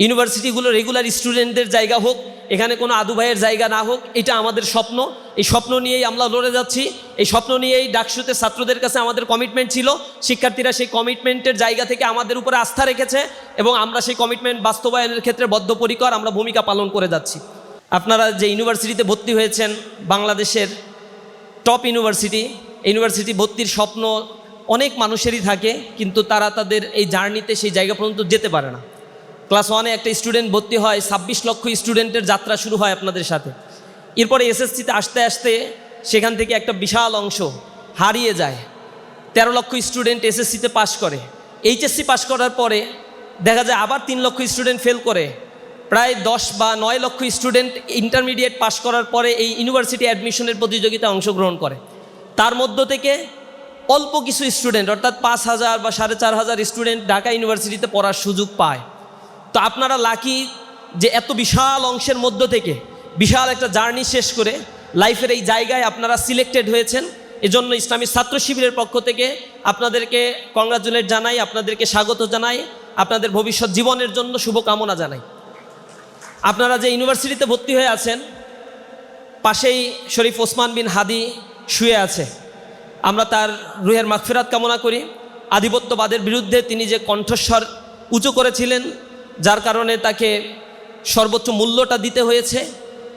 ইউনিভার্সিটিগুলো regular স্টুডেন্টদের জায়গা হোক, এখানে কোনো আদু ভাইয়ের জায়গা না হোক, এটা আমাদের স্বপ্ন। এই স্বপ্ন নিয়েই আমরা লড়ে যাচ্ছি। এই স্বপ্ন নিয়েই ডাকসুতে ছাত্রদের কাছে আমাদের কমিটমেন্ট ছিল। শিক্ষার্থীরা সেই কমিটমেন্টের জায়গা থেকে আমাদের উপরে আস্থা রেখেছে এবং আমরা সেই কমিটমেন্ট বাস্তবায়নের ক্ষেত্রে বদ্ধপরিকর, আমরা ভূমিকা পালন করে যাচ্ছি। আপনারা যে ইউনিভার্সিটিতে ভর্তি হয়েছেন, বাংলাদেশের টপ ইউনিভার্সিটি ভর্তির স্বপ্ন অনেক মানুষেরই থাকে, কিন্তু তারা তাদের এই জার্নিতে সেই জায়গা পর্যন্ত যেতে পারে না। ক্লাস 1-এ একটা স্টুডেন্ট ভর্তি হয়, 26 লক্ষ স্টুডেন্টের যাত্রা শুরু হয় আপনাদের সাথে। এরপরে এসএসসিতে আসতে আসতে সেখান থেকে একটা বিশাল অংশ হারিয়ে যায়। 13 লক্ষ স্টুডেন্ট এসএসসিতে পাশ করে। এইচএসসি পাশ করার পরে দেখা যায় আবার 3 লক্ষ স্টুডেন্ট ফেল করে। প্রায় 10 বা 9 লক্ষ স্টুডেন্ট ইন্টারমিডিয়েট পাশ করার পরে এই ইউনিভার্সিটি অ্যাডমিশনের প্রতিযোগিতায় অংশগ্রহণ করে। তার মধ্য থেকে অল্প কিছু স্টুডেন্ট, অর্থাৎ 5,000 বা 4,500 স্টুডেন্ট ঢাকা ইউনিভার্সিটিতে পড়ার সুযোগ পায়। তো আপনারা লাকি যে এত বিশাল অংশের মধ্য থেকে বিশাল একটা জার্নি শেষ করে লাইফের এই জায়গায় আপনারা সিলেক্টেড হয়েছেন। এজন্য ইসলামী ছাত্র শিবিরের পক্ষ থেকে আপনাদেরকে কংগ্রাচুলেট জানাই, আপনাদেরকে স্বাগত জানাই, আপনাদের ভবিষ্যৎ জীবনের জন্য শুভকামনা জানাই। আপনারা যে ইউনিভার্সিটিতে ভর্তি হয়ে আছেন, পাশেই শরীফ ওসমান বিন হাদি শুয়ে আছে। আমরা তার রুহের মাগফিরাত কামনা করি। আধিপত্যবাদের বিরুদ্ধে তিনি যে কণ্ঠস্বর উঁচু করেছিলেন, যার কারণে তাকে সর্বোচ্চ মূল্যটা দিতে হয়েছে।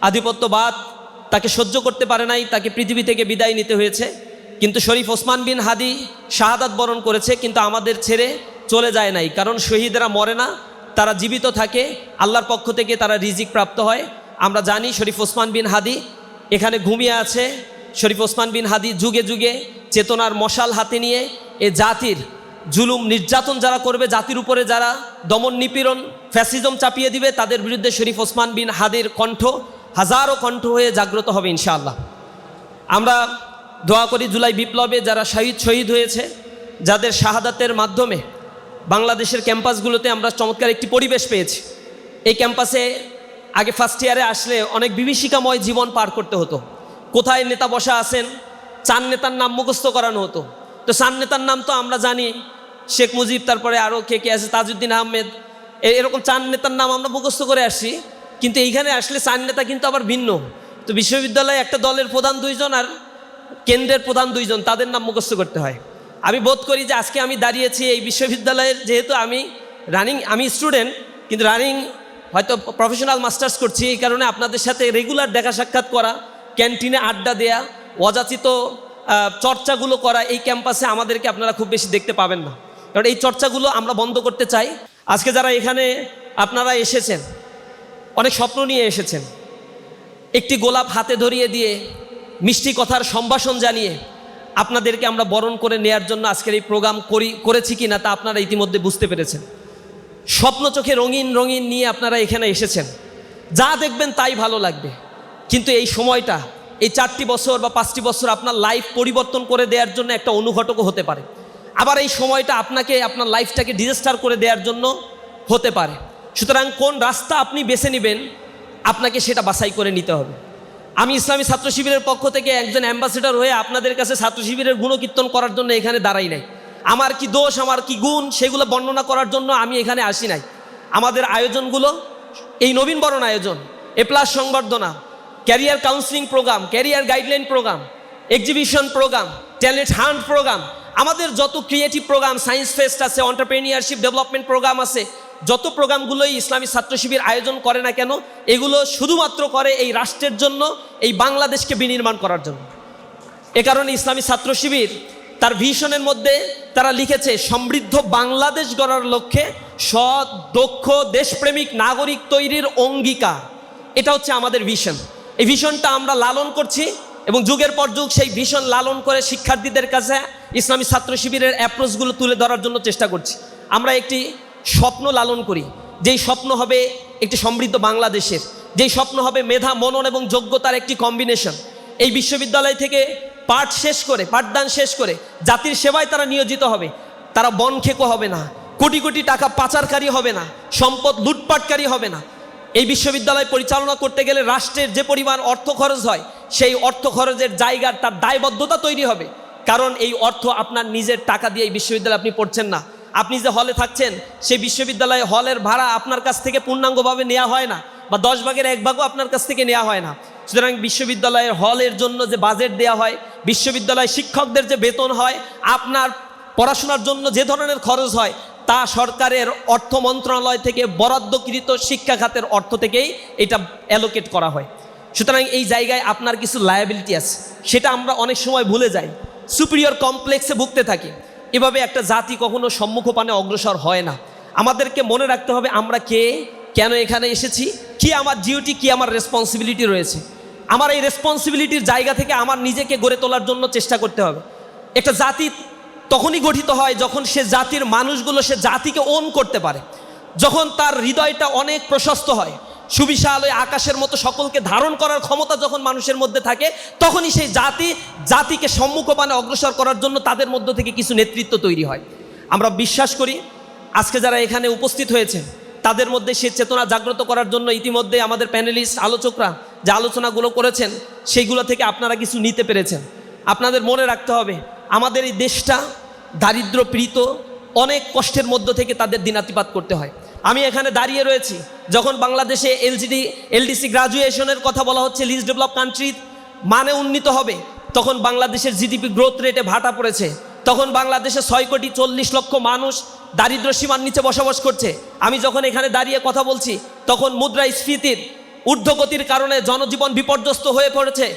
আধিপত্যবাদ তাকে সহ্য করতে পারে নাই, তাকে পৃথিবী থেকে বিদায় নিতে হয়েছে। কিন্তু শরীফ ওসমান বিন হাদি শাহাদাত বরণ করেছে, কিন্তু আমাদের ছেড়ে চলে যায় নাই। কারণ শহীদরা মরে না, তারা জীবিত থাকে, আল্লাহর পক্ষ থেকে তারা রিজিক প্রাপ্ত হয়। আমরা জানি শরীফ ওসমান বিন হাদি এখানে ঘুমিয়ে আছে। শরীফ ওসমান বিন হাদি যুগে যুগে চেতনার মশাল হাতে নিয়ে এ জাতির জুলুম নির্যাতন যারা করবে, জাতির উপরে যারা দমন নিপীড়ন ফ্যাসিজম চাপিয়ে দিবে, তাদের বিরুদ্ধে শরীফ ওসমান বিন হাদির কণ্ঠ হাজারো কণ্ঠ হয়ে জাগ্রত হবে ইনশাআল্লাহ। আমরা দোয়া করি জুলাই বিপ্লবে যারা শহীদ হয়েছে, যাদের শাহাদাতের মাধ্যমে বাংলাদেশের ক্যাম্পাসগুলোতে আমরা চমৎকার একটি পরিবেশ পেয়েছি। এই ক্যাম্পাসে আগে ফার্স্ট ইয়ারে আসলে অনেক বিভীষিকাময় জীবন পার করতে হতো। কোথায় নেতা বসা আছেন, 4 নেতার নাম মুখস্থ করানো হতো। তো 4 নেতার নাম তো আমরা জানি, শেখ মুজিব, তারপরে আরও কে আছে, তাজউদ্দিন আহমেদ, এরকম 4 নেতার নাম আমরা মুখস্থ করে আসছি। কিন্তু এইখানে আসলে 4 নেতা কিন্তু আবার ভিন্ন। তো বিশ্ববিদ্যালয়ে একটা দলের প্রধান 2 জন আর কেন্দ্রের প্রধান 2 জন, তাদের নাম মুখস্থ করতে হয়। আমি বোধ করি যে আজকে আমি দাঁড়িয়েছি এই বিশ্ববিদ্যালয়ের, যেহেতু আমি স্টুডেন্ট, কিন্তু রানিং হয়তো প্রফেশনাল মাস্টার্স করছি, এই কারণে আপনাদের সাথে রেগুলার দেখা সাক্ষাৎ করা, ক্যান্টিনে আড্ডা দেয়া, অযাচিত চর্চাগুলো করা, এই ক্যাম্পাসে আমাদেরকে আপনারা খুব বেশি দেখতে পাবেন না। কারণ এই চর্চাগুলো আমরা বন্ধ করতে চাই। আজকে যারা এখানে আপনারা এসেছেন, অনেক স্বপ্ন নিয়ে এসেছেন। একটি গোলাপ হাতে ধরিয়ে দিয়ে মিষ্টি কথার সম্ভাষণ জানিয়ে আপনাদেরকে আমরা বরণ করে নেয়ার জন্য আজকের এই প্রোগ্রাম করেছি কি না তা আপনারা ইতিমধ্যে বুঝতে পেরেছেন। স্বপ্ন চোখে রঙিন রঙিন নিয়ে আপনারা এখানে এসেছেন, যা দেখবেন তাই ভালো লাগবে। কিন্তু এই সময়টা, এই 4টি বছর বা 5টি বছর আপনার লাইফ পরিবর্তন করে দেওয়ার জন্য একটা অনুঘটকও হতে পারে। আবার এই সময়টা আপনাকে আপনার লাইফটাকে ডিজাস্টার করে দেওয়ার জন্য হতে পারে। সুতরাং কোন রাস্তা আপনি বেছে নেবেন, আপনাকে সেটা বাছাই করে নিতে হবে। আমি ইসলামী ছাত্র শিবিরের পক্ষ থেকে একজন অ্যাম্বাসেডর হয়ে আপনাদের কাছে ছাত্র শিবিরের গুণকীর্তন করার জন্য এখানে দাঁড়াই নাই। আমার কি দোষ, আমার কি গুণ, সেগুলো বর্ণনা করার জন্য আমি এখানে আসি নাই। আমাদের আয়োজনগুলো এই নবীনবরণ আয়োজন, এ+ সংবর্ধনা, career counselling programme, career guideline programme, exhibition programme, talent hunt programme, আমাদের যত ক্রিয়েটিভ প্রোগ্রাম, সায়েন্স ফেস্ট আছে, এন্টারপ্রেনিয়ারশিপ ডেভেলপমেন্ট প্রোগ্রাম আছে, যত প্রোগ্রামগুলোই ইসলামী ছাত্র শিবির আয়োজন করে না কেন, এগুলো শুধুমাত্র করে এই রাষ্ট্রের জন্য, এই বাংলাদেশকে বিনির্মাণ করার জন্য। এ কারণে ইসলামী ছাত্র শিবির তার ভিশনের মধ্যে তারা লিখেছে, সমৃদ্ধ বাংলাদেশ গড়ার লক্ষ্যে সৎ, দক্ষ, দেশপ্রেমিক নাগরিক তৈরির অঙ্গীকার। এটা হচ্ছে আমাদের ভিশন। এই ভিশনটা আমরা লালন করছি এবং যুগের পর যুগ সেই ভিশন লালন করে শিক্ষার্থীদের কাছে ইসলামী ছাত্র শিবিরের অ্যাপ্রোচগুলো তুলে ধরার জন্য চেষ্টা করছি। আমরা একটি স্বপ্ন লালন করি, যেই স্বপ্ন হবে একটি সমৃদ্ধ বাংলাদেশের, যেই স্বপ্ন হবে মেধা, মনন এবং যোগ্যতার একটি কম্বিনেশন। এই বিশ্ববিদ্যালয় থেকে পাঠদান শেষ করে জাতির সেবায় তারা নিয়োজিত হবে। তারা বনখেকো হবে না, কোটি কোটি টাকা পাচারকারী হবে না, সম্পদ লুটপাটকারী হবে না। এই বিশ্ববিদ্যালয় পরিচালনা করতে গেলে রাষ্ট্রের যে পরিমাণ অর্থ খরচ হয়, সেই অর্থ খরচের জায়গার তার দায়বদ্ধতা তৈরি হবে। কারণ এই অর্থ আপনার নিজের টাকা দিয়ে এই বিশ্ববিদ্যালয়ে আপনি পড়ছেন না, আপনি যে হলে থাকছেন সেই বিশ্ববিদ্যালয়ে হলের ভাড়া আপনার কাছ থেকে পূর্ণাঙ্গভাবে নেওয়া হয় না, বা 10 ভাগের 1 ভাগও আপনার কাছ থেকে নেওয়া হয় না। সুতরাং বিশ্ববিদ্যালয়ের হলের জন্য যে বাজেট দেওয়া হয়, বিশ্ববিদ্যালয় শিক্ষকদের যে বেতন হয়, আপনার পড়াশোনার জন্য যে ধরনের খরচ হয়, তা সরকারের অর্থ মন্ত্রণালয় থেকে বরাদ্দকৃত শিক্ষা খাতের অর্থ থেকেই এটা অ্যালোকেট করা হয়। সুতরাং এই জায়গায় আপনার কিছু লায়াবিলিটি আছে, সেটা আমরা অনেক সময় ভুলে যাই, সুপিরিয়র কমপ্লেক্সে ভুগতে থাকি। এভাবে একটা জাতি কখনো সম্মুখপানে অগ্রসর হয় না। আমাদেরকে মনে রাখতে হবে আমরা কে, কেন এখানে এসেছি, কি আমার ডিউটি, কি আমার রেসপন্সিবিলিটি রয়েছে। আমার এই রেসপন্সিবিলিটির জায়গা থেকে আমার নিজেকে গড়ে তোলার জন্য চেষ্টা করতে হবে। একটা জাতি তখনই গঠিত হয় যখন সে জাতির মানুষগুলো সে জাতিকে ওন করতে পারে, যখন তার হৃদয়টা অনেক প্রশস্ত হয়, সুবিশাল ওই আকাশের মতো সকলকে ধারণ করার ক্ষমতা যখন মানুষের মধ্যে থাকে, তখনই সেই জাতিকে সম্মুখপানে অগ্রসর করার জন্য তাদের মধ্য থেকে কিছু নেতৃত্ব তৈরি হয়। আমরা বিশ্বাস করি আজকে যারা এখানে উপস্থিত হয়েছেন তাদের মধ্যে সে চেতনা জাগ্রত করার জন্য ইতিমধ্যে আমাদের প্যানেলিস্ট আলোচকরা যে আলোচনাগুলো করেছেন সেইগুলো থেকে আপনারা কিছু নিতে পেরেছেন। আপনাদের মনে রাখতে হবে আমাদের এই দেশটা দারিদ্র্যপীড়িত, অনেক কষ্টের মধ্য থেকে তাদের দিনাতিপাত করতে হয়। আমি এখানে দাঁড়িয়ে রয়েছি, যখন বাংলাদেশে এলডিসি গ্রাজুয়েশনের কথা বলা হচ্ছে, লিস্ট ডেভেলপ কান্ট্রি মানে উন্নীত হবে, তখন বাংলাদেশের জিডিপি গ্রোথ রেটে ভাটা পড়েছে। তখন বাংলাদেশে 6,40,00,000 মানুষ দারিদ্র সীমার নিচে বসবাস করছে। আমি যখন এখানে দাঁড়িয়ে কথা বলছি তখন মুদ্রাস্ফীতির ঊর্ধ্বগতির কারণে জনজীবন বিপর্যস্ত হয়ে পড়েছে।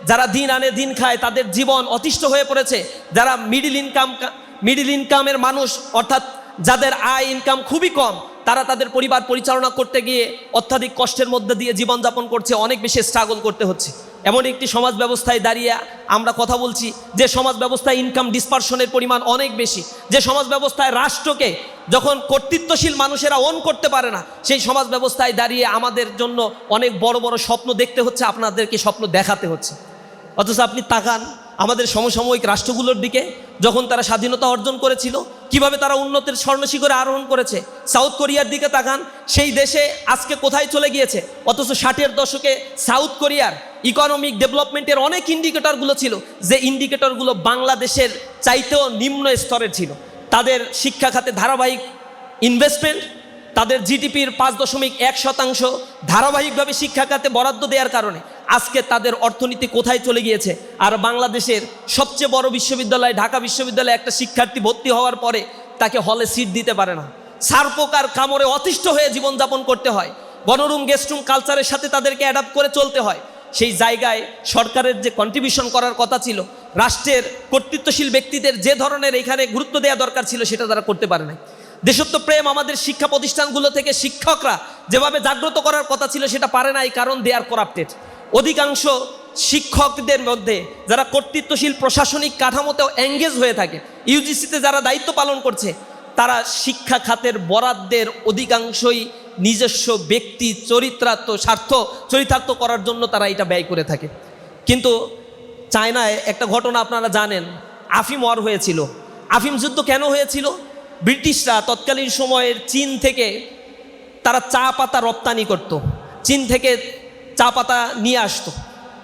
যারা দিন আনে দিন খায় তাদের জীবন অতিষ্ঠ হয়ে পড়েছে। যারা মিডিল ইনকামের মানুষ, অর্থাৎ যাদের আয় ইনকাম খুবই কম, তারা তাদের পরিবার পরিচালনা করতে গিয়ে অত্যাধিক কষ্টের মধ্যে দিয়ে জীবনযাপন করছে, অনেক বেশি স্ট্রাগল করতে হচ্ছে। এমন একটি সমাজ ব্যবস্থায় দাঁড়িয়ে আমরা কথা বলছি যে সমাজ ব্যবস্থায় ইনকাম ডিসপারশনের পরিমাণ অনেক বেশি, যে সমাজ ব্যবস্থায় রাষ্ট্রকে যখন কর্তৃত্বশীল মানুষেরা ওন করতে পারে না, সেই সমাজ ব্যবস্থায় দাঁড়িয়ে আমাদের জন্য অনেক বড় বড় স্বপ্ন দেখতে হচ্ছে, আপনাদেরকে স্বপ্ন দেখাতে হচ্ছে। অথচ আপনি তাকান আমাদের সমসাময়িক রাষ্ট্রগুলোর দিকে, যখন তারা স্বাধীনতা অর্জন করেছিল কিভাবে তারা উন্নতির স্বর্ণশিখরে আরোহণ করেছে। সাউথ কোরিয়ার দিকে তাকান, সেই দেশে আজকে কোথায় চলে গিয়েছে। অথচ 60-এর দশকে সাউথ কোরিয়ার ইকোনমিক ডেভেলপমেন্টের অনেক ইন্ডিকেটরগুলো ছিল, যে ইন্ডিকেটরগুলো বাংলাদেশের চাইতেও নিম্ন স্তরের ছিল। তাদের শিক্ষা খাতে ধারাবাহিক ইনভেস্টমেন্ট, তাদের জিডিপির 5.1% ধারাবাহিকভাবে শিক্ষা খাতে বরাদ্দ দেওয়ার কারণে আজকে তাদের অর্থনীতি কোথায় চলে গিয়েছে। আর বাংলাদেশের সবচেয়ে বড় বিশ্ববিদ্যালয় ঢাকা বিশ্ববিদ্যালয়ে একটা শিক্ষার্থী ভর্তি হওয়ার পরে তাকে হলে সিট দিতে পারে না, সারপোকার কামড়ে অতিষ্ঠ হয়ে জীবনযাপন করতে হয়, গণরুম গেস্টরুম কালচারের সাথে তাদেরকে অ্যাডাপ্ট করে চলতে হয়। সেই জায়গায় সরকারের যে কন্ট্রিবিউশন করার কথা ছিল, রাষ্ট্রের কর্তৃত্বশীল ব্যক্তিদের যে ধরনের এখানে গুরুত্ব দেওয়া দরকার ছিল, সেটা তারা করতে পারে না। দেশত্বপ্রেম আমাদের শিক্ষা প্রতিষ্ঠানগুলো থেকে শিক্ষকরা যেভাবে জাগ্রত করার কথা ছিল সেটা পারে না, এই কারণ দে আর করাপ্টেড। অধিকাংশ শিক্ষকদের মধ্যে যারা কর্তৃত্বশীল প্রশাসনিক কাঠামোতেও এঙ্গেজ হয়ে থাকে, ইউজিসিতে যারা দায়িত্ব পালন করছে, তারা শিক্ষা খাতের বরাদ্দের অধিকাংশই নিজস্ব ব্যক্তি চরিতার্থ করার জন্য তারা এটা ব্যয় করে থাকে। কিন্তু চায়নায় একটা ঘটনা আপনারা জানেন, আফিম ওয়ার হয়েছিল। আফিম যুদ্ধ কেন হয়েছিল? ব্রিটিশরা তৎকালীন সময়ের চীন থেকে তারা চা পাতা রপ্তানি করত, চীন থেকে চা পাতা নিয়ে আসতো।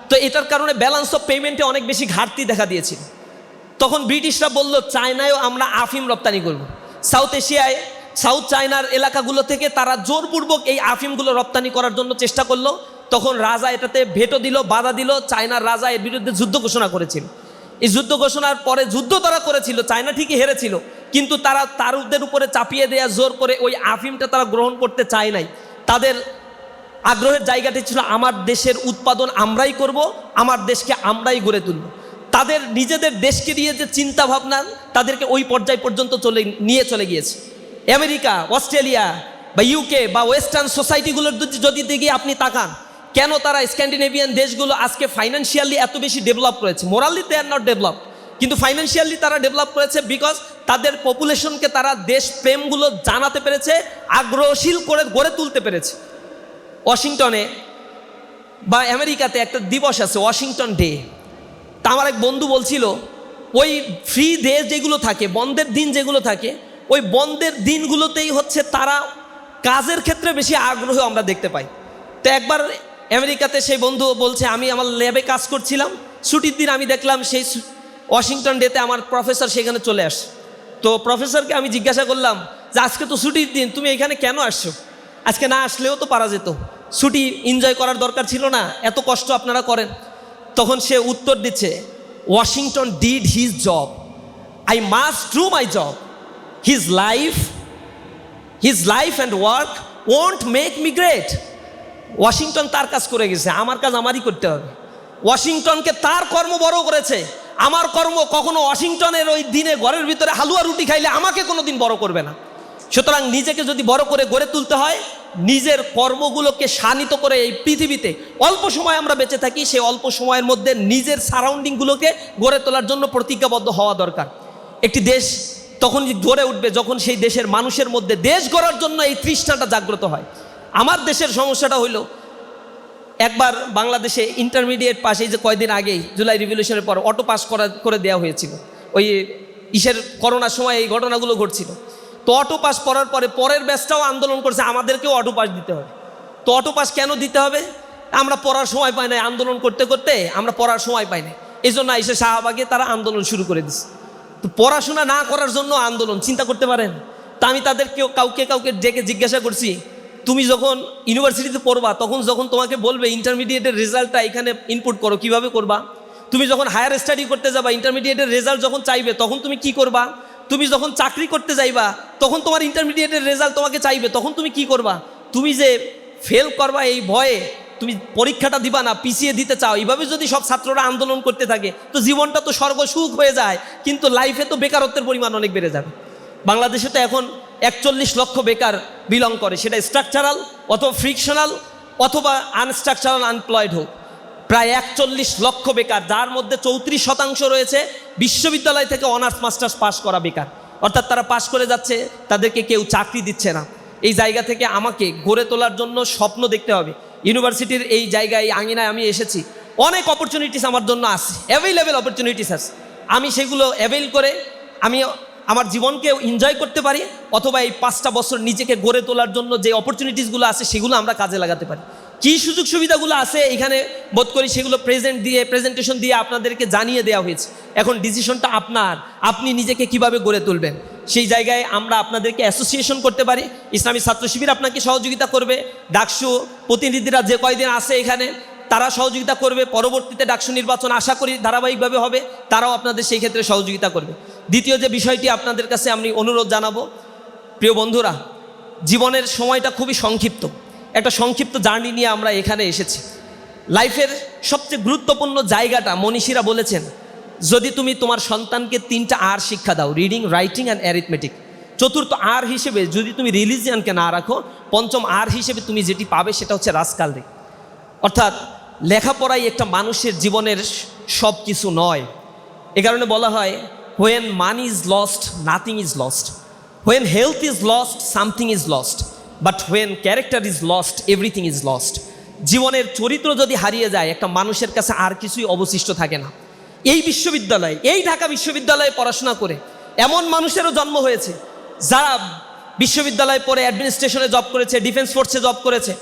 তো এটার কারণে ব্যালেন্স অফ পেমেন্টে অনেক বেশি ঘাটতি দেখা দিয়েছিল। তখন ব্রিটিশরা বলল চায়নায়ও আমরা আফিম রপ্তানি করব। সাউথ এশিয়ায় সাউথ চায়নার এলাকাগুলো থেকে তারা জোরপূর্বক এই আফিমগুলো রপ্তানি করার জন্য চেষ্টা করলো। তখন রাজা এটাতে ভেটো দিল, বাধা দিল। চায়নার রাজা এর বিরুদ্ধে যুদ্ধ ঘোষণা করেছিল। এই যুদ্ধ ঘোষণার পরে যুদ্ধ তারা করেছিল, চায়না ঠিকই হেরেছিল, কিন্তু তারা তারুদের উপরে চাপিয়ে দেয়া জোর করে ওই আফিমটা তারা গ্রহণ করতে চায় নাই। তাদের আগ্রহের জায়গাটি ছিল আমার দেশের উৎপাদন আমরাই করব, আমার দেশকে আমরাই গড়ে তুলব। তাদের নিজেদের দেশকে নিয়ে যে চিন্তা ভাবনা তাদেরকে ওই পর্যায় পর্যন্ত নিয়ে চলে গিয়েছে। আমেরিকা, অস্ট্রেলিয়া বা ইউকে বা ওয়েস্টার্ন সোসাইটিগুলোর যদি দিকে আপনি তাকান, কেন তারা স্ক্যান্ডিনেভিয়ান দেশগুলো আজকে ফাইন্যান্সিয়ালি এত বেশি ডেভেলপ করেছে? Morally they are not develop, কিন্তু ফাইন্যান্সিয়ালি তারা ডেভেলপ করেছে বিকজ তাদের পপুলেশনকে তারা দেশপ্রেমগুলো জানাতে পেরেছে, আগ্রহশীল করে গড়ে তুলতে পেরেছে। ওয়াশিংটনে বা আমেরিকাতে একটা দিবস আছে ওয়াশিংটন ডে। তা আমার এক বন্ধু বলছিল ওই ফ্রি ডে যেগুলো থাকে, বন্ধের দিন যেগুলো থাকে, ওই বন্ধের দিনগুলোতেই হচ্ছে তারা কাজের ক্ষেত্রে বেশি আগ্রহ আমরা দেখতে পাই। তো একবার আমেরিকাতে সেই বন্ধু বলছে আমি আমার ল্যাবে কাজ করছিলাম, ছুটির দিন আমি দেখলাম সেই ওয়াশিংটন ডেতে আমার প্রফেসর সেখানে চলে আসে। তো প্রফেসরকে আমি জিজ্ঞাসা করলাম যে আজকে তো ছুটির দিন, তুমি এখানে কেন আসছো? আজকে না আসলেও তো পারা যেত, ছুটি এনজয় করার দরকার ছিল না, এত কষ্ট আপনারা করেন। তখন সে উত্তর দিচ্ছে, Washington did his job, I must do my job, his life and work won't make me great. Washington তার কাজ করে গেছে, আমার কাজ আমারই করতে হবে। ওয়াশিংটনকে তার কর্ম বড় করেছে, আমার কর্ম কখনো ওয়াশিংটনের ওই দিনে ঘরের ভিতরে হালুয়া রুটি খাইলে আমাকে কোনো দিন বড় করবে না। সুতরাং নিজেকে যদি বড় করে গড়ে তুলতে হয়, নিজের কর্মগুলোকে শানিত করে এই পৃথিবীতে অল্প সময় আমরা বেঁচে থাকি, সেই অল্প সময়ের মধ্যে নিজের সারাউন্ডিংগুলোকে গড়ে তোলার জন্য প্রতিজ্ঞাবদ্ধ হওয়া দরকার। একটি দেশ তখন গড়ে উঠবে যখন সেই দেশের মানুষের মধ্যে দেশ গড়ার জন্য এই তৃষ্ণাটা জাগ্রত হয়। আমার দেশের সমস্যাটা হইল, একবার বাংলাদেশে ইন্টারমিডিয়েট পাস, এই যে কয়েকদিন আগেই জুলাই রিভলিউশনের পর অটো পাস করে দেওয়া হয়েছিল, ওই করোনার সময় এই ঘটনাগুলো ঘটছিল। তো অটো পাস করার পরে পরের ব্যাচটাও আন্দোলন করছে আমাদেরকেও অটো পাস দিতে হবে। তো অটো পাস কেন দিতে হবে? আমরা পড়ার সময় পাই না, আন্দোলন করতে করতে আমরা পড়ার সময় পাই না, এই জন্য এসে শাহবাগে তারা আন্দোলন শুরু করে দিচ্ছে। তো পড়াশোনা না করার জন্য আন্দোলন, চিন্তা করতে পারেন। তা আমি তাদেরকে কাউকে ডেকে জিজ্ঞাসা করছি, তুমি যখন ইউনিভার্সিটিতে পড়বা, তখন যখন তোমাকে বলবে ইন্টারমিডিয়েটের রেজাল্টটা এখানে ইনপুট করো, কিভাবে করবা? তুমি যখন হায়ার স্টাডি করতে যাবা, ইন্টারমিডিয়েটের রেজাল্ট যখন চাইবে, তখন তুমি কি করবা? তুমি যখন চাকরি করতে যাইবা, তখন তোমার ইন্টারমিডিয়েটের রেজাল্ট তোমাকে চাইবে, তখন তুমি কি করবা? তুমি যে ফেল করবা এই ভয়ে তুমি পরীক্ষাটা দিবা না, পিছিয়ে দিতে চাও। এইভাবে যদি সব ছাত্ররা আন্দোলন করতে থাকে, তো জীবনটা তো স্বর্গসুখ হয়ে যায়, কিন্তু লাইফে তো বেকারত্বের পরিমাণ অনেক বেড়ে যাবে। বাংলাদেশে তো এখন 41 লক্ষ বেকার বিলং করে, সেটা স্ট্রাকচারাল অথবা ফ্রিকশনাল অথবা আনস্ট্রাকচারাল আনএমপ্লয়েড হোক। প্রায় 41 লক্ষ বেকার, যার মধ্যে 34% রয়েছে বিশ্ববিদ্যালয় থেকে অনার্স মাস্টার্স পাস করা বেকার, অর্থাৎ তারা পাস করে যাচ্ছে, তাদেরকে কেউ চাকরি দিচ্ছে না। এই জায়গা থেকে আমাকে গড়ে তোলার জন্য স্বপ্ন দেখতে হবে। ইউনিভার্সিটির এই জায়গায় আঙিনায় আমি এসেছি, অনেক অপরচুনিটিস আমার জন্য আছে, অ্যাভেলেবেল অপরচুনিটিস আছে। আমি সেগুলো অ্যাভেল করে আমি আমার জীবনকে এনজয় করতে পারি, অথবা এই 5টা বছর নিজেকে গড়ে তোলার জন্য যে অপরচুনিটিসগুলো আছে সেগুলো আমরা কাজে লাগাতে পারি। কী সুযোগ সুবিধাগুলো আছে এখানে বোধ করি সেগুলো প্রেজেন্টেশন দিয়ে আপনাদেরকে জানিয়ে দেওয়া হয়েছে। এখন ডিসিশনটা আপনার, আপনি নিজেকে কিভাবে গড়ে তুলবেন। সেই জায়গায় আমরা আপনাদেরকে অ্যাসোসিয়েশন করতে পারি, ইসলামী ছাত্র শিবির আপনাকে সহযোগিতা করবে, ডাকসু প্রতিনিধিরা যে কয়দিন আছে এখানে তারা সহযোগিতা করবে, পরবর্তীতে ডাকসু নির্বাচন আশা করি ধারাবাহিকভাবে হবে, তারাও আপনাদের সেই ক্ষেত্রে সহযোগিতা করবে। দ্বিতীয় যে বিষয়টি আপনাদের কাছে আমি অনুরোধ জানাবো, প্রিয় বন্ধুরা, জীবনের সময়টা খুবই সংক্ষিপ্ত, একটা সংক্ষিপ্ত জার্নি নিয়ে আমরা এখানে এসেছি। লাইফের সবচেয়ে গুরুত্বপূর্ণ জায়গাটা মনীষীরা বলেছেন, যদি তুমি তোমার সন্তানকে 3টা আর শিক্ষা দাও, রিডিং, রাইটিং অ্যান্ড অ্যারিথমেটিক, চতুর্থ আর হিসেবে যদি তুমি রিলিজিয়ানকে না রাখো, পঞ্চম আর হিসেবে তুমি যেটি পাবে সেটা হচ্ছে রাজকালরি। অর্থাৎ লেখাপড়াই একটা মানুষের জীবনের সব কিছু নয়। এ কারণে বলা হয়, when money is lost nothing is lost, when health is lost something is lost, but when character is lost everything is lost. জীবনের চরিত্র যদি হারিয়ে যায়, একটা মানুষের কাছে আর কিছুই অবশিষ্ট থাকে না। এই বিশ্ববিদ্যালয়ে, এই ঢাকা বিশ্ববিদ্যালয়ে পড়াশোনা করে এমন মানুষেরও জন্ম হয়েছে যারা বিশ্ববিদ্যালয়ে পড়ে অ্যাডমিনিস্ট্রেশনে জব করেছে, ডিফেন্স ফোর্সে জব করেছে,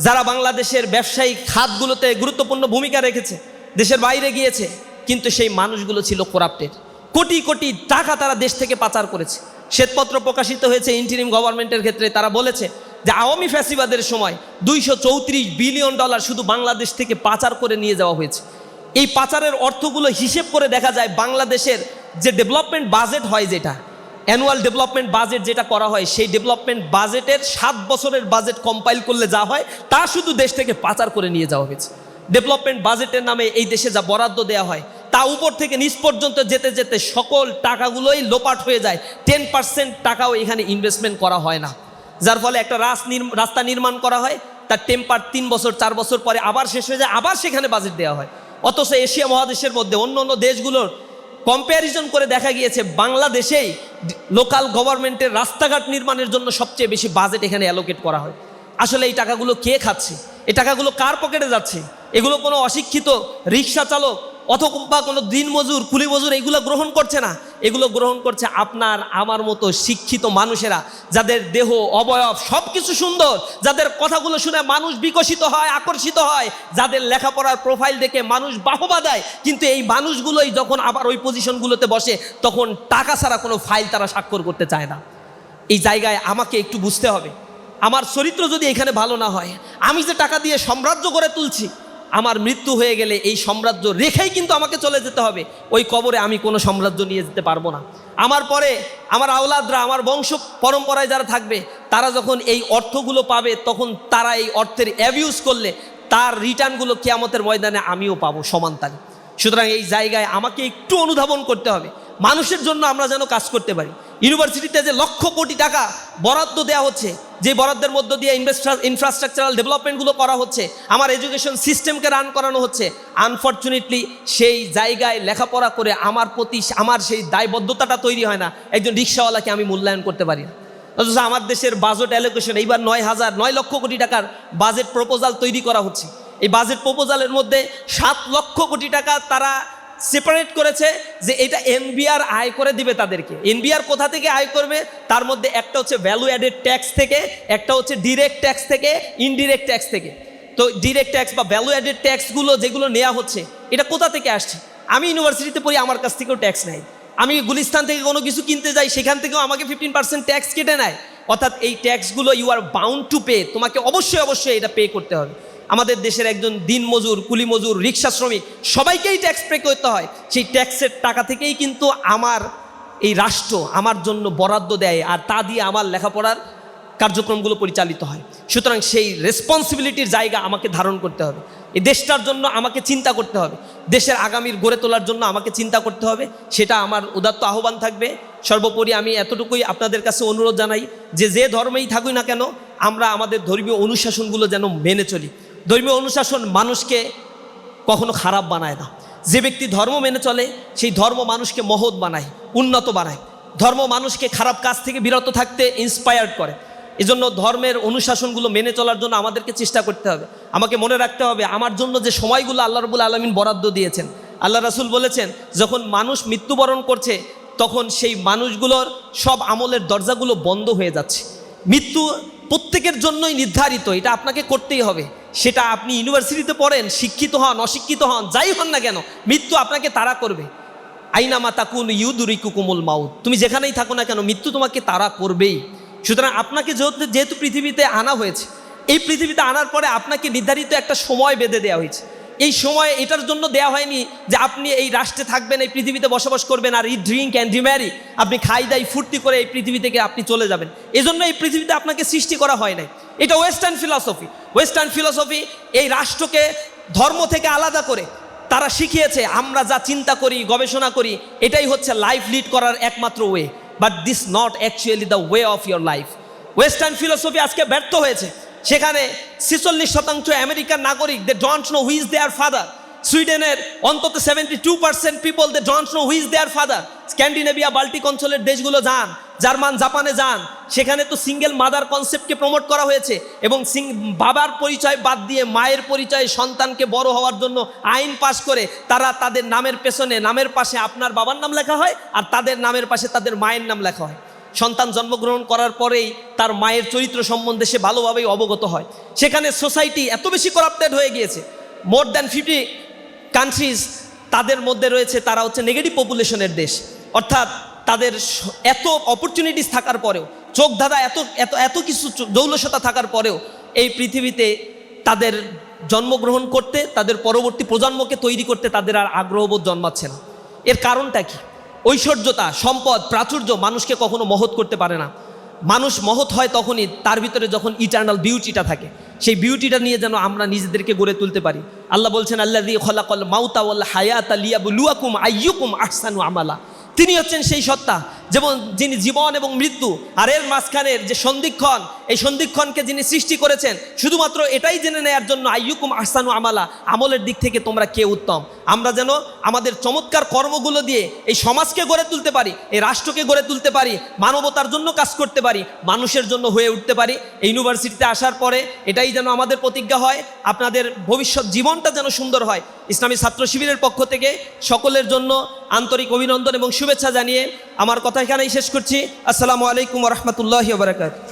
যারা বাংলাদেশের ব্যবসায়িক খাতগুলোতে গুরুত্বপূর্ণ ভূমিকা রেখেছে, দেশের বাইরে গিয়েছে, কিন্তু সেই মানুষগুলো ছিল করাপ্টেড। কোটি কোটি টাকা তারা দেশ থেকে পাচার করেছে। শ্বেতপত্র প্রকাশিত হয়েছে ইন্টারিম গভর্নমেন্টের ক্ষেত্রে, তারা বলেছে যে আওয়ামী ফ্যাসিবাদের সময় $234 বিলিয়ন শুধু বাংলাদেশ থেকে পাচার করে নিয়ে যাওয়া হয়েছে। এই পাচারের অর্থগুলো হিসেব করে দেখা যায়, বাংলাদেশের যে ডেভেলপমেন্ট বাজেট হয়, যেটা অ্যানুয়াল ডেভেলপমেন্ট বাজেট যেটা করা হয়, সেই ডেভেলপমেন্ট বাজেটের 7 বছরের বাজেট কম্পাইল করলে যা হয় তা শুধু দেশ থেকে পাচার করে নিয়ে যাওয়া হয়েছে। ডেভেলপমেন্ট বাজেটের নামে এই দেশে যা বরাদ্দ দেওয়া হয় তা উপর থেকে নিচ পর্যন্ত যেতে যেতে সকল টাকাগুলোই লোপাট হয়ে যায়। 10% টাকাও এখানে ইনভেস্টমেন্ট করা হয় না, যার ফলে একটা রাস্তা নির্মাণ করা হয়, তার টেম্পার 3 বছর 4 বছর পরে আবার শেষ হয়ে যায়, আবার সেখানে বাজেট দেওয়া হয়। অথচ এশিয়া মহাদেশের মধ্যে অন্য অন্য দেশগুলোর কম্প্যারিজন করে দেখা গিয়েছে বাংলাদেশেই লোকাল গভর্নমেন্টের রাস্তাঘাট নির্মাণের জন্য সবচেয়ে বেশি বাজেট এখানে অ্যালোকেট করা হয়। আসলে এই টাকাগুলো কে খাচ্ছে? এই টাকাগুলো কার পকেটে যাচ্ছে? এগুলো কোনো অশিক্ষিত রিক্সা চালক অথবা কোনো দিনমজুর কুলি মজুর এগুলো গ্রহণ করছে না, এগুলো গ্রহণ করছে আপনার আমার মতো শিক্ষিত মানুষেরা, যাদের দেহ অবয়ব সব কিছু সুন্দর, যাদের কথাগুলো শুনে মানুষ বিকশিত হয়, আকর্ষিত হয়, যাদের লেখাপড়ার প্রোফাইল দেখে মানুষ বাহবা দেয়। কিন্তু এই মানুষগুলোই যখন আবার ওই পজিশনগুলোতে বসে তখন টাকা ছাড়া কোনো ফাইল তারা স্বাক্ষর করতে চায় না। এই জায়গায় আমাকে একটু বুঝতে হবে, আমার চরিত্র যদি এখানে ভালো না হয়, আমি যে টাকা দিয়ে সাম্রাজ্য গড়ে তুলছি, আমার মৃত্যু হয়ে গেলে এই সাম্রাজ্য রেখেই কিন্তু আমাকে চলে যেতে হবে। ওই কবরে আমি কোনো সাম্রাজ্য নিয়ে যেতে পারবো না। আমার পরে আমার আওলাদরা, আমার বংশ পরম্পরায় যারা থাকবে, তারা যখন এই অর্থগুলো পাবে, তখন তারা এই অর্থের অ্যাবিউজ করলে তার রিটার্নগুলো কিয়ামতের ময়দানে আমিও পাবো সমানতালে। সুতরাং এই জায়গায় আমাকে একটু অনুধাবন করতে হবে, মানুষের জন্য আমরা যেন কাজ করতে পারি। ইউনিভার্সিটিতে যে লক্ষ কোটি টাকা বরাদ্দ দেওয়া হচ্ছে, যে বরাদ্দের মধ্য দিয়ে ইনফ্রাস্ট্রাকচারাল ডেভেলপমেন্টগুলো করা হচ্ছে, আমার এডুকেশন সিস্টেমকে রান করানো হচ্ছে, আনফর্চুনেটলি সেই জায়গায় লেখাপড়া করে আমার প্রতি আমার সেই দায়বদ্ধতাটা তৈরি হয় না। একজন রিক্সাওয়ালাকে আমি মূল্যায়ন করতে পারি না, অথচ আমার দেশের বাজেট অ্যালোকেশন এইবার 9 লক্ষ কোটি টাকার বাজেট প্রপোজাল তৈরি করা হচ্ছে। এই বাজেট প্রপোজালের মধ্যে 7 লক্ষ কোটি টাকা তারা সেপারেট করেছে যে এটা এনবিআর আয় করে দিবে তাদেরকে। এনবিআর কোথা থেকে আয় করবে? তার মধ্যে একটা হচ্ছে ভ্যালু অ্যাডেড ট্যাক্স থেকে, একটা হচ্ছে ডিরেক্ট ট্যাক্স থেকে, ইনডিরেক্ট ট্যাক্স থেকে। তো ডিরেক্ট ট্যাক্স বা ভ্যালু অ্যাডেড ট্যাক্সগুলো যেগুলো নেওয়া হচ্ছে, এটা কোথা থেকে আসছে? আমি ইউনিভার্সিটিতে পড়ি, আমার কাছ থেকেও ট্যাক্স নেয়। আমি গুলিস্তান থেকে কোনো কিছু কিনতে যাই, সেখান থেকেও আমাকে 15% ট্যাক্স কেটে নেয়। অর্থাৎ এই ট্যাক্সগুলো you are bound to pay, তোমাকে অবশ্যই এটা পে করতে হবে। আমাদের দেশের একজন দিনমজুর, কুলি মজুর, রিক্সা শ্রমিক সবাইকেই ট্যাক্স পে করতে হয়। সেই ট্যাক্সের টাকা থেকেই কিন্তু আমার এই রাষ্ট্র আমার জন্য বরাদ্দ দেয়, আর তা দিয়ে আমার লেখাপড়ার কার্যক্রমগুলো পরিচালিত হয়। সুতরাং সেই রেসপন্সিবিলিটির জায়গা আমাকে ধারণ করতে হবে। এই দেশটার জন্য আমাকে চিন্তা করতে হবে, দেশের আগামীর গড়ে তোলার জন্য আমাকে চিন্তা করতে হবে। সেটা আমার উদাত্ত আহ্বান থাকবে। সর্বোপরি আমি এতটুকুই আপনাদের কাছে অনুরোধ জানাই যে ধর্মেই থাকুই না কেন, আমরা আমাদের ধর্মীয় অনুশাসনগুলো যেন মেনে চলি। ধর্মীয় অনুশাসন মানুষকে কখনো খারাপ বানায় না। যে ব্যক্তি ধর্ম মেনে চলে, সেই ধর্ম মানুষকে মহৎ বানায়, উন্নত বানায়। ধর্ম মানুষকে খারাপ কাজ থেকে বিরত থাকতে ইন্সপায়ার্ড করে। এজন্য ধর্মের অনুশাসনগুলো মেনে চলার জন্য আমাদেরকে চেষ্টা করতে হবে। আমাকে মনে রাখতে হবে আমার জন্য যে সময়গুলো আল্লাহ রাব্বুল আলামিন বরাদ্দ দিয়েছেন, আল্লাহ রাসূল বলেছেন যখন মানুষ মৃত্যুবরণ করছে তখন সেই মানুষগুলোর সব আমলের দরজাগুলো বন্ধ হয়ে যাচ্ছে। মৃত্যু প্রত্যেকের জন্যই নির্ধারিত, এটা আপনাকে করতেই হবে। সেটা আপনি ইউনিভার্সিটিতে পড়েন, শিক্ষিত হন, অশিক্ষিত হন, যাই হন না কেন, মৃত্যু আপনাকে তাড়া করবে। আইনামা তাকুন ইউদরিকুকুমুল মাউত, তুমি যেখানেই থাকো না কেন মৃত্যু তোমাকে তাড়া করবেই। সুতরাং আপনাকে যেহেতু পৃথিবীতে আনা হয়েছে, এই পৃথিবীতে আনার পরে আপনাকে নির্ধারিত একটা সময় বেঁধে দেওয়া হয়েছে। এই সময় এটার জন্য দেওয়া হয়নি যে আপনি এই রাষ্ট্রে থাকবেন, এই পৃথিবীতে বসবাস করবেন আর ই ড্রিঙ্ক অ্যান্ড রিম্যারি, আপনি খাই দাই ফুর্তি করে এই পৃথিবী থেকে আপনি চলে যাবেন। এজন্য এই পৃথিবীতে আপনাকে সৃষ্টি করা হয় নাই। এটা ওয়েস্টার্ন ফিলসফি। ওয়েস্টার্ন ফিলসফি এই রাষ্ট্রকে ধর্ম থেকে আলাদা করে তারা শিখিয়েছে আমরা যা চিন্তা করি, গবেষণা করি, এটাই হচ্ছে লাইফ লিড করার একমাত্র way. But this not actually the way of your life. Western philosophy আজকে ব্যর্থ হয়েছে। সেখানে 46% আমেরিকান নাগরিক they don't know who is their father. সুইডেনের অন্তত 72% people they don't know who is their father. Scandinavia, Baltic অঞ্চলের দেশগুলো যান, জার্মান, জাপানে যান, সেখানে তো সিঙ্গেল মাদার কনসেপ্টকে প্রমোট করা হয়েছে এবং বাবার পরিচয় বাদ দিয়ে মায়ের পরিচয়ে সন্তানকে বড় হওয়ার জন্য আইন পাশ করে তারা তাদের নামের পেছনে, নামের পাশে আপনার বাবার নাম লেখা হয় আর তাদের নামের পাশে তাদের মায়ের নাম লেখা হয়। সন্তান জন্মগ্রহণ করার পরেই তার মায়ের চরিত্র সম্বন্ধে সে ভালোভাবেই অবগত হয়। সেখানে সোসাইটি এত বেশি করাপ্টেড হয়ে গিয়েছে, মোর দ্যান 50 কান্ট্রিজ তাদের মধ্যে রয়েছে, তারা হচ্ছে নেগেটিভ পপুলেশনের দেশ। অর্থাৎ তাদের এত অপরচুনিটিস থাকার পরেও, চোখ ধাঁধা এত এত এত কিছু জৌলসতা থাকার পরেও এই পৃথিবীতে তাদের জন্মগ্রহণ করতে, তাদের পরবর্তী প্রজন্মকে তৈরি করতে তাদের আর আগ্রহবোধ জন্মাচ্ছে না। এর কারণটা কি? ঐশ্বর্যতা, সম্পদ, প্রাচুর্য মানুষকে কখনো মহৎ করতে পারে না। মানুষ মহৎ হয় তখনই তার ভিতরে যখন ইটার্নাল বিউটিটা থাকে। সেই বিউটিটা নিয়ে যেন আমরা নিজেদেরকে গড়ে তুলতে পারি। আল্লাহ বলছেন আল্লাযী খালাকাল মাউতা ওয়াল হায়াতা লিয়াবলুয়াকুম আইয়ুকুম আহসানু আমালা। তিনি হচ্ছেন সেই সত্তা যেমন যিনি জীবন এবং মৃত্যু আর এর মাঝখানের যে সন্ধিক্ষণ, এই সন্ধিক্ষণকে যিনি সৃষ্টি করেছেন শুধুমাত্র এটাই জেনে নেয়ার জন্য, আইয়ুকুম আহসানু আমালা, আমলের দিক থেকে তোমরা কে উত্তম। আমরা যেন আমাদের চমৎকার কর্মগুলো দিয়ে এই সমাজকে গড়ে তুলতে পারি, এই রাষ্ট্রকে গড়ে তুলতে পারি, মানবতার জন্য কাজ করতে পারি, মানুষের জন্য হয়ে উঠতে পারি। এই ইউনিভার্সিটিতে আসার পরে এটাই যেন আমাদের প্রতিজ্ঞা হয়, আপনাদের ভবিষ্যৎ জীবনটা যেন সুন্দর হয়। ইসলামী ছাত্র শিবিরের পক্ষ থেকে সকলের জন্য আন্তরিক অভিনন্দন এবং শুভেচ্ছা জানিয়ে আমার কথা এখানেই শেষ করছি। আসসালামু আলাইকুম ওয়া রাহমাতুল্লাহি ওয়া বারাকাতুহু।